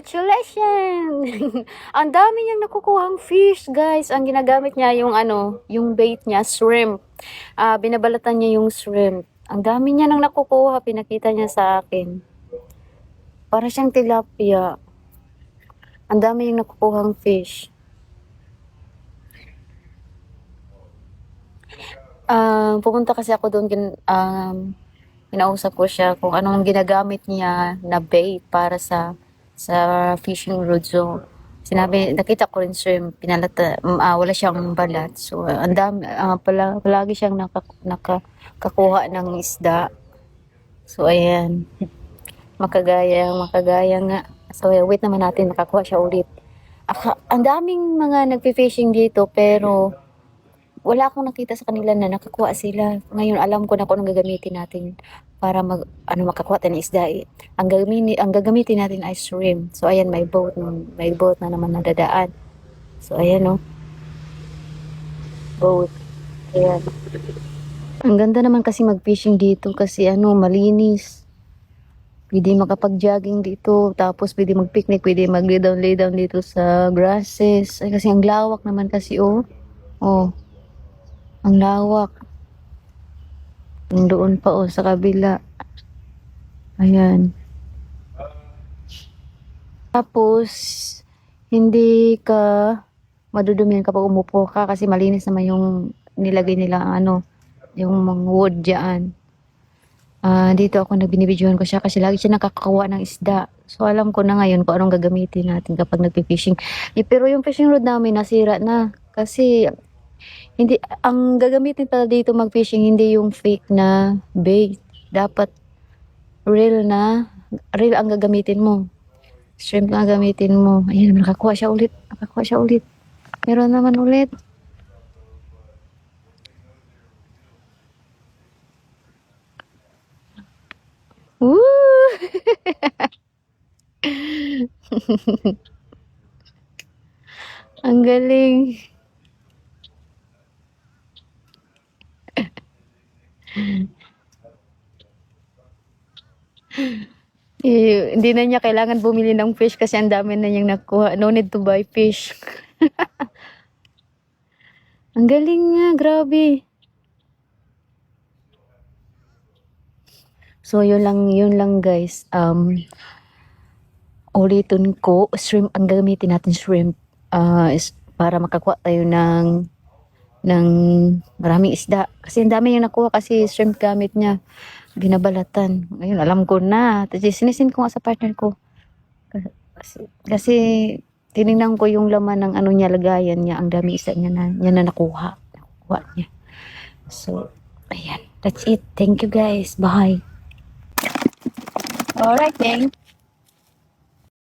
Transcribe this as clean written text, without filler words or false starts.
Congratulations! Ang dami niyang nakukuhang fish, guys. Ang ginagamit niya yung yung bait niya, shrimp. Binabalatan niya yung shrimp. Ang dami niya nang nakukuha, pinakita niya sa akin. Para siyang tilapia. Ang dami niyang nakukuhang fish. Pupunta kasi ako doon, kinausap ko siya kung anong ginagamit niya na bait para sa fishing rod. So, sinabi, nakita ko rin siya, wala siyang balat. So, ang dami, palagi siyang nakakakuha ng isda. So, ayan. Makagaya nga. So, wait naman natin, nakakuha siya ulit. Ang daming mga nagpi-fishing dito, pero wala akong nakita sa kanila na nakakuha sila. Ngayon, alam ko na kung anong gagamitin natin para makakuha tayo ng isda. Ang gagamitin natin ay shrimp. So, ayan, may boat na naman nadadaan. So, ayan, oh. Boat. Ayan. Ang ganda naman kasi mag-fishing dito kasi malinis. Pwede makapag-jogging dito, tapos pwede mag-picnic, pwede mag-lay down dito sa grasses. Ay, kasi ang lawak naman kasi, oh. Oh. Ang lawak. Doon pa sa kabila. Ayan. Tapos, hindi ka madudumihan kapag umupo ka kasi malinis naman yung nilagay nila yung mga wood dyan. Dito ako binibidyohan ko siya kasi lagi siya nakakakuha ng isda. So, alam ko na ngayon kung anong gagamitin natin kapag nagpi-fishing. Pero yung fishing rod namin nasira na kasi hindi, ang gagamitin pala dito mag-fishing, hindi yung fake na bait. Dapat real ang gagamitin mo. Shrimp ang gagamitin mo. Ayun, nakakuha siya ulit. Meron naman ulit. Woo! Ang galing. Hindi na niya kailangan bumili ng fish kasi ang dami na niyang nakuha. No need to buy fish. Ang galing niya, grabe. So, yun lang guys. Ulitin ko, shrimp, ang gagamitin natin shrimp is para makakuha tayo ng maraming isda. Kasi ang dami yung nakuha kasi shrimp gamit niya. Binabalatan. Ngayon, alam ko na. Sinisin ko nga sa partner ko. Kasi tinignan ko yung laman ng niya, lagayan niya. Ang dami isda niya na nakuha. Nakuha niya. So, ayan. That's it. Thank you guys. Bye. Alright, thank